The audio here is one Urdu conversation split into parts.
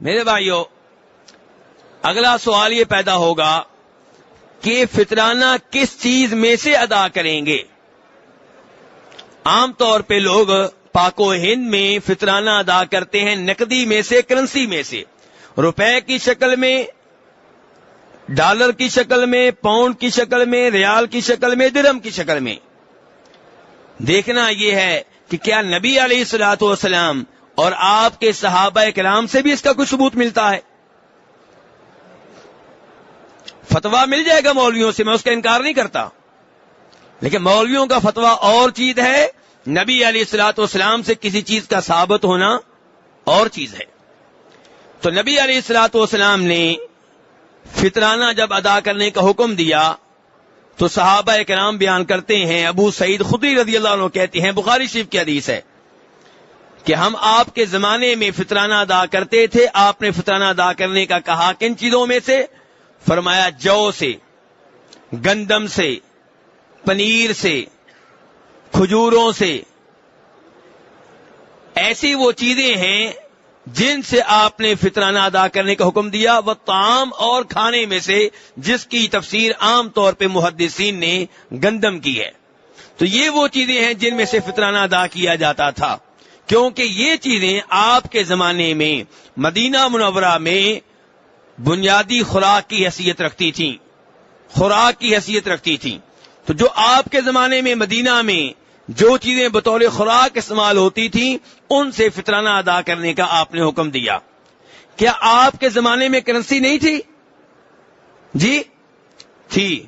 میرے بھائیوں، اگلا سوال یہ پیدا ہوگا کہ فطرانہ کس چیز میں سے ادا کریں گے؟ عام طور پہ لوگ پاک و ہند میں فطرانہ ادا کرتے ہیں نقدی میں سے، کرنسی میں سے، روپے کی شکل میں، ڈالر کی شکل میں، پاؤنڈ کی شکل میں، ریال کی شکل میں، درہم کی شکل میں۔ دیکھنا یہ ہے کہ کیا نبی علیہ الصلوۃ والسلام اور آپ کے صحابہ کرام سے بھی اس کا کوئی ثبوت ملتا ہے؟ فتویٰ مل جائے گا مولویوں سے، میں اس کا انکار نہیں کرتا، لیکن مولویوں کا فتویٰ اور چیز ہے، نبی علیہ الصلوۃ والسلام سے کسی چیز کا ثابت ہونا اور چیز ہے۔ تو نبی علیہ الصلوۃ والسلام نے فطرانہ جب ادا کرنے کا حکم دیا تو صحابہ کرام بیان کرتے ہیں، ابو سعید خدری رضی اللہ عنہ کہتے ہیں، بخاری شریف کی حدیث ہے کہ ہم آپ کے زمانے میں فطرانہ ادا کرتے تھے، آپ نے فطرانہ ادا کرنے کا کہا، کن چیزوں میں سے؟ فرمایا جو سے، گندم سے، پنیر سے، کھجوروں سے، ایسی وہ چیزیں ہیں جن سے آپ نے فطرانہ ادا کرنے کا حکم دیا، وہ طعام اور کھانے میں سے جس کی تفسیر عام طور پہ محدثین نے گندم کی ہے۔ تو یہ وہ چیزیں ہیں جن میں سے فطرانہ ادا کیا جاتا تھا، کیونکہ یہ چیزیں آپ کے زمانے میں مدینہ منورہ میں بنیادی خوراک کی حیثیت رکھتی تھیں، خوراک کی حیثیت رکھتی تھیں۔ تو جو آپ کے زمانے میں مدینہ میں جو چیزیں بطور خوراک استعمال ہوتی تھیں ان سے فطرانہ ادا کرنے کا آپ نے حکم دیا۔ کیا آپ کے زمانے میں کرنسی نہیں تھی؟ جی تھی۔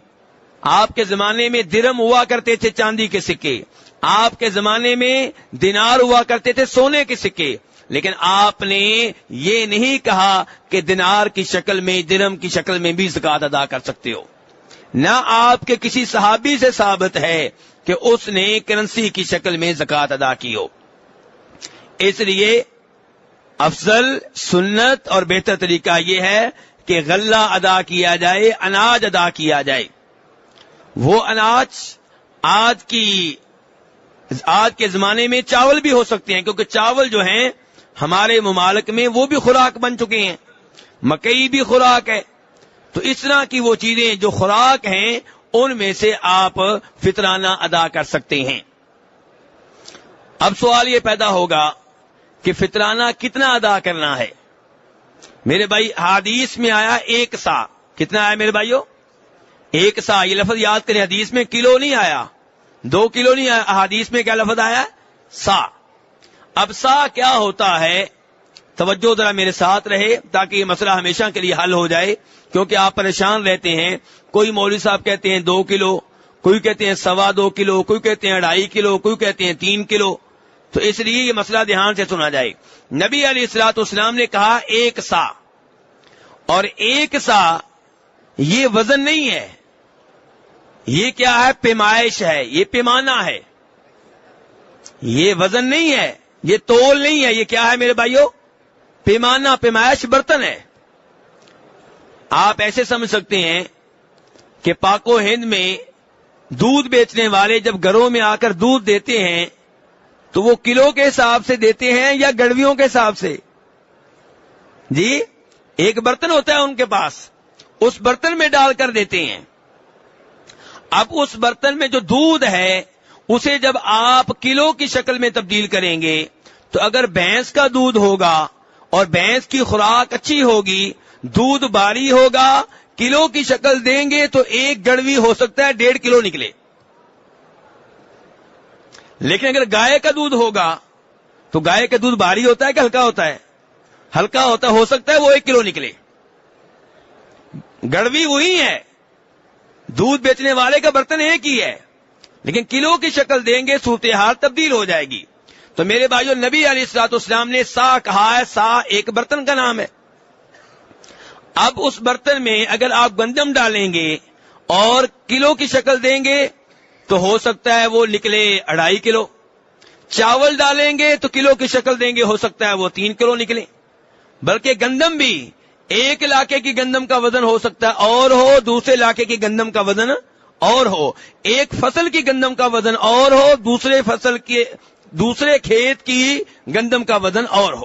آپ کے زمانے میں درہم ہوا کرتے تھے، چاندی کے سکے، آپ کے زمانے میں دینار ہوا کرتے تھے، سونے کے سکے، لیکن آپ نے یہ نہیں کہا کہ دینار کی شکل میں، درہم کی شکل میں بھی زکوٰۃ ادا کر سکتے ہو۔ نہ آپ کے کسی صحابی سے ثابت ہے کہ اس نے کرنسی کی شکل میں زکوٰۃ ادا کی ہو۔ اس لیے افضل، سنت اور بہتر طریقہ یہ ہے کہ غلہ ادا کیا جائے، اناج ادا کیا جائے۔ وہ اناج آج کے زمانے میں چاول بھی ہو سکتے ہیں، کیونکہ چاول جو ہیں ہمارے ممالک میں وہ بھی خوراک بن چکے ہیں، مکئی بھی خوراک ہے۔ تو اس طرح کی وہ چیزیں جو خوراک ہیں ان میں سے آپ فطرانہ ادا کر سکتے ہیں۔ اب سوال یہ پیدا ہوگا کہ فطرانہ کتنا ادا کرنا ہے؟ میرے بھائی حدیث میں آیا 1 سا۔ کتنا آیا میرے بھائیو؟ 1 سا۔ یہ لفظ یاد کریں، حدیث میں کلو نہیں آیا، 2 کلو نہیں آیا، حدیث میں کیا لفظ آیا؟ سا۔ اب سا کیا ہوتا ہے؟ توجہ ذرا میرے ساتھ رہے تاکہ یہ مسئلہ ہمیشہ کے لیے حل ہو جائے، کیونکہ آپ پریشان رہتے ہیں۔ کوئی مولوی صاحب کہتے ہیں 2 کلو، کوئی کہتے ہیں 2.25 کلو، کوئی کہتے ہیں 2.5 کلو، کوئی کہتے ہیں 3 کلو۔ تو اس لیے یہ مسئلہ دھیان سے سنا جائے۔ نبی علیہ الصلوۃ والسلام نے کہا 1 سا، اور 1 سا یہ وزن نہیں ہے، یہ کیا ہے؟ پیمائش ہے، یہ پیمانہ ہے، یہ وزن نہیں ہے، یہ تول نہیں ہے، یہ کیا ہے میرے بھائیو؟ پیمانہ، پیمائش برتن ہے۔ آپ ایسے سمجھ سکتے ہیں کہ پاک و ہند میں دودھ بیچنے والے جب گھروں میں آ کر دودھ دیتے ہیں تو وہ کلو کے حساب سے دیتے ہیں یا گڑویوں کے حساب سے؟ جی ایک برتن ہوتا ہے ان کے پاس، اس برتن میں ڈال کر دیتے ہیں۔ اب اس برتن میں جو دودھ ہے اسے جب آپ کلو کی شکل میں تبدیل کریں گے تو اگر بھینس کا دودھ ہوگا اور بھینس کی خوراک اچھی ہوگی، دودھ باری ہوگا، کلو کی شکل دیں گے تو 1 گڑوی ہو سکتا ہے 1.5 کلو نکلے۔ لیکن اگر گائے کا دودھ ہوگا تو گائے کا دودھ بھاری ہوتا ہے کہ ہلکا ہوتا ہے؟ ہلکا ہوتا ہے، ہو سکتا ہے وہ 1 کلو نکلے۔ گڑوی وہی ہے، دودھ بیچنے والے کا برتن ایک ہی ہے، لیکن کلو کی شکل دیں گے صورتحال تبدیل ہو جائے گی۔ تو میرے بھائیو نبی علیہ الصلوۃ والسلام نے سا کہا ہے، سا ایک برتن کا نام ہے۔ اب اس برتن میں اگر آپ گندم ڈالیں گے اور کلو کی شکل دیں گے تو ہو سکتا ہے وہ نکلے 2.5 کلو، چاول ڈالیں گے تو کلو کی شکل دیں گے، ہو سکتا ہے وہ 3 کلو نکلے۔ بلکہ گندم بھی، ایک علاقے کی گندم کا وزن ہو سکتا ہے اور ہو، دوسرے علاقے کی گندم کا وزن اور ہو، ایک فصل کی گندم کا وزن اور ہو، دوسرے کھیت کی گندم کا وزن اور ہو۔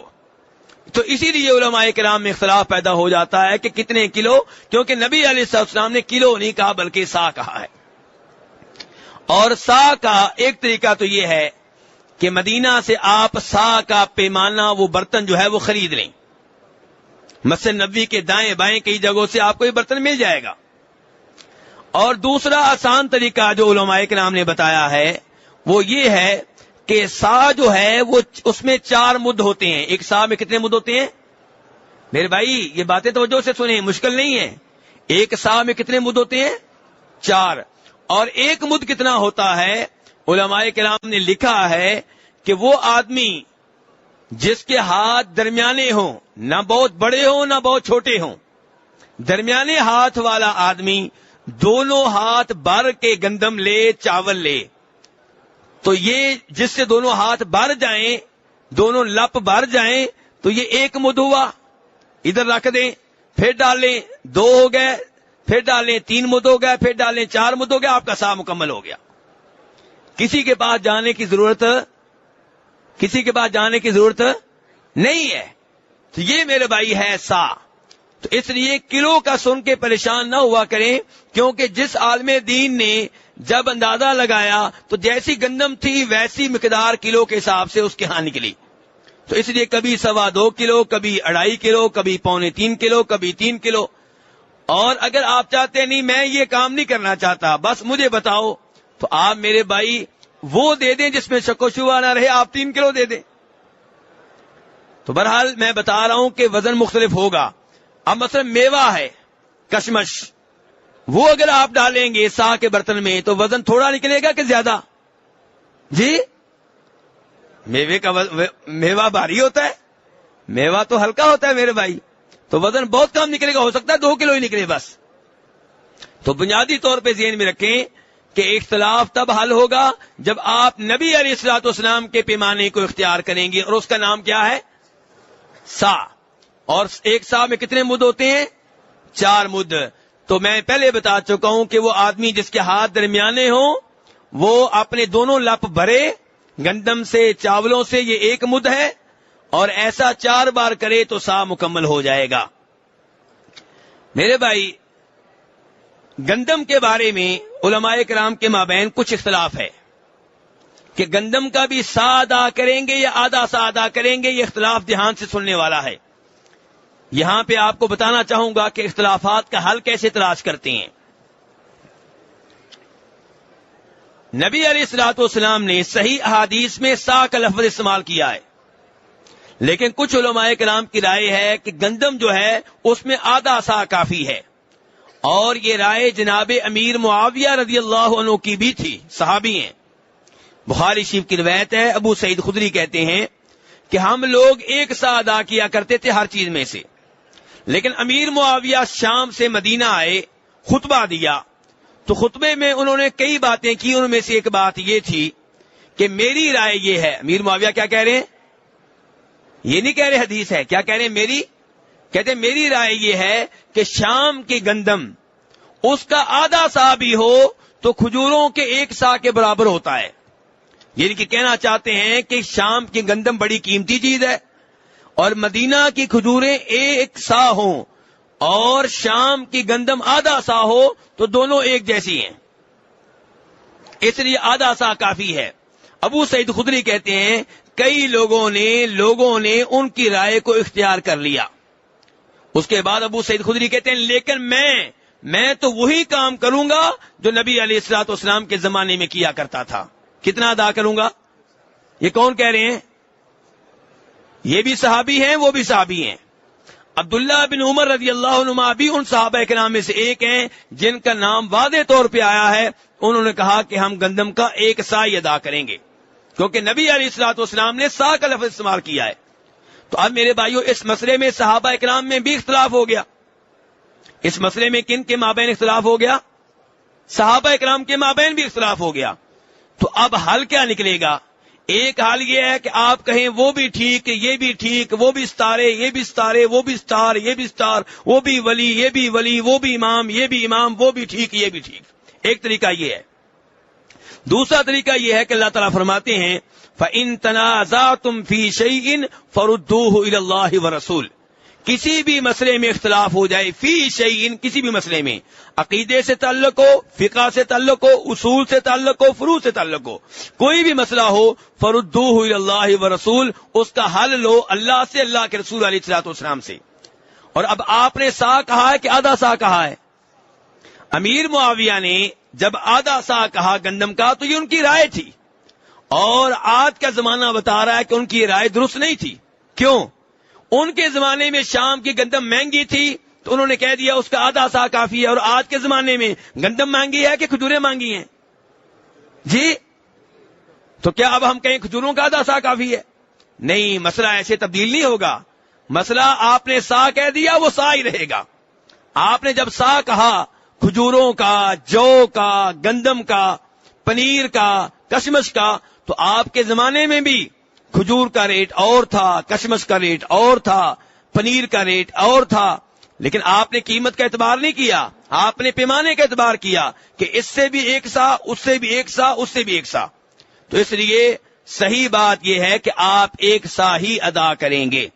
تو اسی لیے علماء کرام میں اختلاف پیدا ہو جاتا ہے کہ کتنے کلو، کیونکہ نبی علیہ السلام نے کلو نہیں کہا بلکہ سا کہا ہے. اور سا کا ایک طریقہ تو یہ ہے کہ مدینہ سے آپ سا کا پیمانہ، وہ برتن جو ہے وہ خرید لیں. مسجد نبوی کے دائیں بائیں کئی جگہوں سے آپ کو یہ برتن مل جائے گا. اور دوسرا آسان طریقہ جو علماء کرام نے بتایا ہے وہ یہ ہے کہ سا جو ہے وہ اس میں 4 مد ہوتے ہیں. ایک سا میں کتنے مد ہوتے ہیں میرے بھائی؟ یہ باتیں توجہ سے سنیں، مشکل نہیں ہے. ایک سا میں کتنے مد ہوتے ہیں؟ 4. اور ایک مد کتنا ہوتا ہے؟ علماء کرام نے لکھا ہے کہ وہ آدمی جس کے ہاتھ درمیانے ہوں، نہ بہت بڑے ہوں نہ بہت چھوٹے ہوں، درمیانے ہاتھ والا آدمی دونوں ہاتھ بھر کے گندم لے، چاول لے، تو یہ جس سے دونوں ہاتھ بھر جائیں، دونوں لپ بھر جائیں، تو یہ ایک مد ہوا. ادھر رکھ دیں، پھر ڈالیں، 2 ہو گئے، پھر ڈالیں 3 مد ہو گئے، پھر ڈالیں 4 مد ہو گیا، آپ کا سا مکمل ہو گیا. کسی کے پاس جانے کی ضرورت نہیں ہے. تو یہ میرے بھائی ہے سا. تو اس لیے کلو کا سن کے پریشان نہ ہوا کریں، کیونکہ جس عالم دین نے جب اندازہ لگایا تو جیسی گندم تھی ویسی مقدار کلو کے حساب سے اس کے ہاں نکلی. تو اس لیے کبھی 2.25 کلو، کبھی 2.5 کلو، کبھی 2.25 کلو، کبھی 3 کلو. اور اگر آپ چاہتے نہیں میں یہ کام نہیں کرنا چاہتا، بس مجھے بتاؤ، تو آپ میرے بھائی وہ دے دیں جس میں شک و شبہ نہ رہے، آپ 3 کلو دے دیں. تو بہرحال میں بتا رہا ہوں کہ وزن مختلف ہوگا. اب مثلا میوہ ہے، کشمش، وہ اگر آپ ڈالیں گے سا کے برتن میں تو وزن تھوڑا نکلے گا کہ زیادہ؟ جی، میوہ بھاری ہوتا ہے، میوہ تو ہلکا ہوتا ہے میرے بھائی، تو وزن بہت کم نکلے گا، ہو سکتا ہے 2 کلو ہی نکلے بس. تو بنیادی طور پہ ذہن میں رکھیں کہ اختلاف تب حل ہوگا جب آپ نبی علیہ الصلوۃ والسلام کے پیمانے کو اختیار کریں گے، اور اس کا نام کیا ہے؟ سا. اور ایک سا میں کتنے مد ہوتے ہیں؟ 4 مد. تو میں پہلے بتا چکا ہوں کہ وہ آدمی جس کے ہاتھ درمیانے ہوں وہ اپنے دونوں لپ بھرے گندم سے، چاولوں سے، یہ 1 مد ہے، اور ایسا 4 بار کرے تو سا مکمل ہو جائے گا. میرے بھائی گندم کے بارے میں علماء کرام کے مابین کچھ اختلاف ہے کہ گندم کا بھی سا ادا کریں گے یا آدھا سا ادا کریں گے. یہ اختلاف دھیان سے سننے والا ہے. یہاں پہ آپ کو بتانا چاہوں گا کہ اختلافات کا حل کیسے تلاش کرتے ہیں. نبی علیہ الصلوۃ والسلام نے صحیح احادیث میں سا کا لفظ استعمال کیا ہے، لیکن کچھ علماء کرام کی رائے ہے کہ گندم جو ہے اس میں آدھا سا کافی ہے. اور یہ رائے جناب امیر معاویہ رضی اللہ عنہ کی بھی تھی، صحابی ہیں. بخاری شریف کی روایت ہے، ابو سعید خدری کہتے ہیں کہ ہم لوگ 1 سا ادا کیا کرتے تھے ہر چیز میں سے، لیکن امیر معاویہ شام سے مدینہ آئے، خطبہ دیا، تو خطبے میں انہوں نے کئی باتیں کی. ان میں سے ایک بات یہ تھی کہ میری رائے یہ ہے. امیر معاویہ کیا کہہ رہے ہیں؟ یہ نہیں کہہ رہے حدیث ہے، کیا کہہ رہے ہیں؟ کہتے ہیں میری رائے یہ ہے کہ شام کی گندم اس کا آدھا سا بھی ہو تو کھجوروں کے 1 سا کے برابر ہوتا ہے. یعنی کہ کہنا چاہتے ہیں کہ شام کی گندم بڑی قیمتی چیز ہے، اور مدینہ کی کھجوریں 1 سا ہوں اور شام کی گندم آدھا سا ہو تو دونوں ایک جیسی ہیں، اس لیے آدھا سا کافی ہے. ابو سعید خدری کہتے ہیں کئی لوگوں نے ان کی رائے کو اختیار کر لیا. اس کے بعد ابو سعید خدری کہتے ہیں لیکن میں تو وہی کام کروں گا جو نبی علیہ الصلوۃ والسلام کے زمانے میں کیا کرتا تھا. کتنا ادا کروں گا؟ یہ کون کہہ رہے ہیں؟ یہ بھی صحابی ہیں، وہ بھی صحابی ہیں. عبداللہ بن عمر رضی اللہ عنہما بھی ان صحابہ کرام میں سے ایک ہیں جن کا نام واضح طور پہ آیا ہے. انہوں نے کہا کہ ہم گندم کا 1 سا ہی ادا کریں گے، کیونکہ نبی علیہ الصلوۃ والسلام نے سا کا لفظ استعمال کیا ہے. تو اب میرے بھائیوں اس مسئلے میں صحابہ کرام میں بھی اختلاف ہو گیا. اس مسئلے میں کن کے مابین اختلاف ہو گیا؟ صحابہ کرام کے مابین بھی اختلاف ہو گیا. تو اب حل کیا نکلے گا؟ ایک حال یہ ہے کہ آپ کہیں وہ بھی ٹھیک، یہ بھی ٹھیک، وہ بھی ستارے، یہ بھی ستارے، وہ بھی ستار، یہ بھی ستار، وہ بھی ولی، یہ بھی ولی، وہ بھی امام، یہ بھی امام، وہ بھی ٹھیک، یہ بھی ٹھیک. ایک طریقہ یہ ہے. دوسرا طریقہ یہ ہے کہ اللہ تعالیٰ فرماتے ہیں فَإِن تَنَازَعْتُمْ فِي شَيْءٍ فَرُدُّوهُ إِلَى اللَّهِ وَرَسُولِهِ، کسی بھی مسئلے میں اختلاف ہو جائے، فی شیء، کسی بھی مسئلے میں، عقیدے سے تعلق ہو، فقہ سے تعلق ہو، اصول سے تعلق ہو، فروع سے تعلق ہو، کوئی بھی مسئلہ ہو، فردوہ الی اللہ ورسول، اس کا حل لو اللہ سے، اللہ کے رسول علیہ الصلوۃ والسلام سے۔ اور اب آپ نے سا کہا ہے کہ آدھا سا کہا ہے؟ امیر معاویہ نے جب آدھا سا کہا گندم کا تو یہ ان کی رائے تھی، اور آج کا زمانہ بتا رہا ہے کہ ان کی رائے درست نہیں تھی۔ کیوں؟ ان کے زمانے میں شام کی گندم مہنگی تھی تو انہوں نے کہہ دیا اس کا آدھا سا کافی ہے، اور آج کے زمانے میں گندم مہنگی ہے کہ کھجوریں مہنگی ہیں؟ جی، تو کیا اب ہم کہیں کھجوروں کا آدھا سا کافی ہے؟ نہیں، مسئلہ ایسے تبدیل نہیں ہوگا۔ مسئلہ آپ نے سا کہہ دیا، وہ سا ہی رہے گا۔ آپ نے جب سا کہا کھجوروں کا، جو کا، گندم کا، پنیر کا، کشمش کا، تو آپ کے زمانے میں بھی کھجور کا ریٹ اور تھا، کشمش کا ریٹ اور تھا، پنیر کا ریٹ اور تھا، لیکن آپ نے قیمت کا اعتبار نہیں کیا، آپ نے پیمانے کا اعتبار کیا کہ اس سے بھی ایک سا، اس سے بھی ایک سا، اس سے بھی ایک سا۔ تو اس لیے صحیح بات یہ ہے کہ آپ ایک سا ہی ادا کریں گے۔